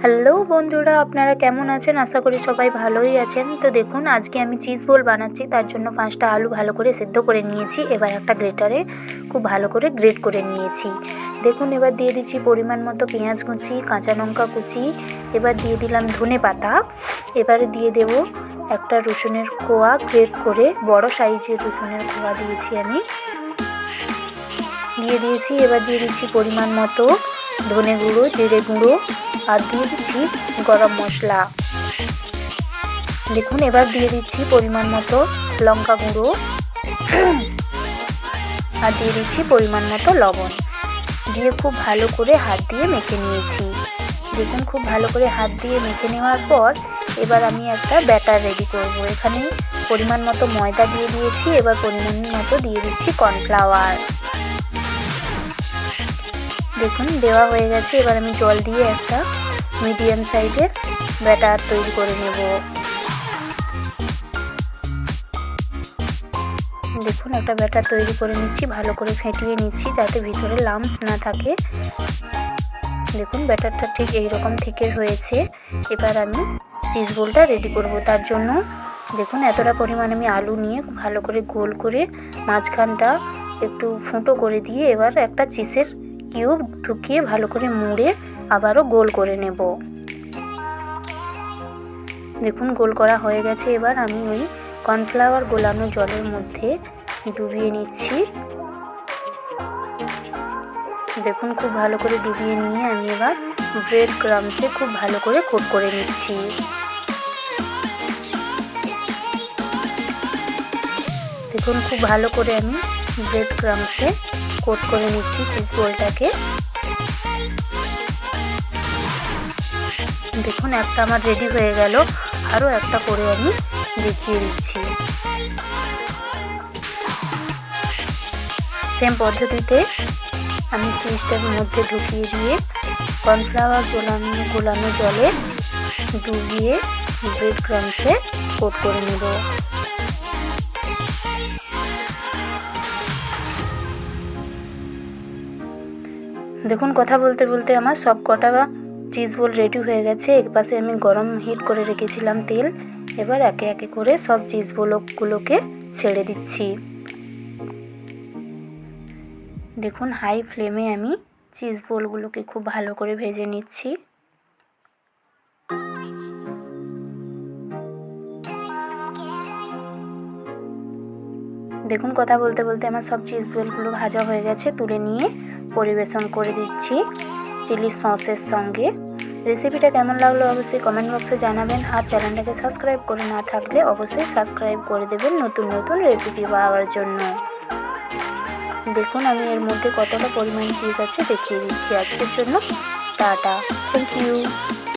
Hello বন্ধুরা, আপনারা কেমন আছেন? আশা করি সবাই ভালোই আছেন। তো দেখুন, আজকে আমি চিজ বোল বানাচ্ছি। তার জন্য 5টা আলু ভালো করে সেদ্ধ করে নিয়েছি। এবার একটা গ্রেটারে খুব ভালো করে গ্রেট করে নিয়েছি। দেখুন, এবার দিয়ে দিচ্ছি পরিমাণ মতো পেঁয়াজ কুচি, কাঁচা লঙ্কা কুচি। এবার দিয়ে দিলাম ধনে পাতা। এবারে দিয়ে দেব একটা রসুনের কোয়া গ্রেট করে, বড় সাইজের রসুনের কোয়া দিয়েছি আমি, দিয়ে দিয়েছি। এবার দিয়ে দিচ্ছি পরিমাণ মতো ধনে গুঁড়ো, জিরে গুঁড়ো, আর দিয়ে দিচ্ছি গরম মশলা। দেখুন, এবার দিয়ে দিচ্ছি পরিমাণ মতো লঙ্কা গুঁড়ো, আর দিয়ে দিচ্ছি পরিমাণ মতো লবণ। দিয়ে খুব ভালো করে হাত দিয়ে মেখে নিয়েছি। দেখুন, খুব ভালো করে হাত দিয়ে মেখে নেওয়ার পর এবার আমি একটা ব্যাটার রেডি করব। এখানে পরিমাণ মতো ময়দা দিয়ে দিয়েছি। এবার পরিমাণ মতো দিয়ে দিচ্ছি কর্নফ্লাওয়ার। দেখুন, দেওয়া হয়ে গেছে। এবার আমি জল দিয়ে একটা মিডিয়াম সাইজের ব্যাটার তৈরি করে নেব। দেখুন, একটা ব্যাটার তৈরি করে নিচ্ছি, ভালো করে ফেটিয়ে নিচ্ছি যাতে ভিতরে লাম্পস না থাকে। দেখুন, ব্যাটারটা ঠিক এইরকম থিকের হয়েছে। এবার আমি চিজ বোলটা রেডি করব। তার জন্য দেখুন, এতটা পরিমাণ আমি আলু নিয়ে ভালো করে গোল করে মাঝখানটা একটু ফুটো করে দিয়ে এবার একটা চিজের কিউব ঢুকিয়ে ভালো করে মুড়ে আবারও গোল করে নেব। দেখুন, গোল করা হয়ে গেছে। এবার আমি ওই কর্নফ্লাওয়ার গোলানো জলের মধ্যে ডুবিয়ে নিচ্ছি। দেখুন, খুব ভালো করে ডুবিয়ে নিয়ে আমি এবার ব্রেড ক্রাম্বসে খুব ভালো করে কোট করে নিচ্ছি। দেখুন, খুব ভালো করে আমি ব্রেড ক্রাম্বসে কোট করে নিচ্ছি চিজ বোলটাকে। দেখুন, একটা আমার রেডি হয়ে গেল। আরও একটা করে আমি দেখিয়ে দিচ্ছি। সেম পদ্ধতিতে আমি চিজটার মধ্যে ঢুকিয়ে দিয়ে কর্নফ্লাওয়ার গোলানো জলে ডুবিয়ে ব্রেড ক্রাম্বসে কোট করে নেব। দেখুন, কথা বলতে বলতে আমার সব কটা চিজ বোল রেডি হয়ে গেছে। এক পাশে আমি গরম হিট করে রেখেছিলাম তেল। এবার একে একে করে সব চিজ বোলগুলোকে ছেড়ে দিচ্ছি। দেখুন, হাই ফ্লেমে আমি চিজ বোলগুলোকে খুব ভালো করে ভেজে নিচ্ছি। দেখুন, কথা বলতে বলতে আমার সব চিজ বোলগুলো ভাজা হয়ে গেছে। তুলে নিয়ে পরিবেশন করে দিচ্ছি চিলি সসের সঙ্গে। রেসিপিটা কেমন লাগলো অবশ্যই কমেন্ট বক্সে জানাবেন। আর চ্যানেলটাকে সাবস্ক্রাইব করে না থাকলে অবশ্যই সাবস্ক্রাইব করে দেবেন নতুন নতুন রেসিপি পাওয়ার জন্য। দেখুন, আমি এর মধ্যে কতটা পরিমাণ চিজ আছে দেখিয়ে দিচ্ছি। আজকের জন্য টাটা, থ্যাংক ইউ।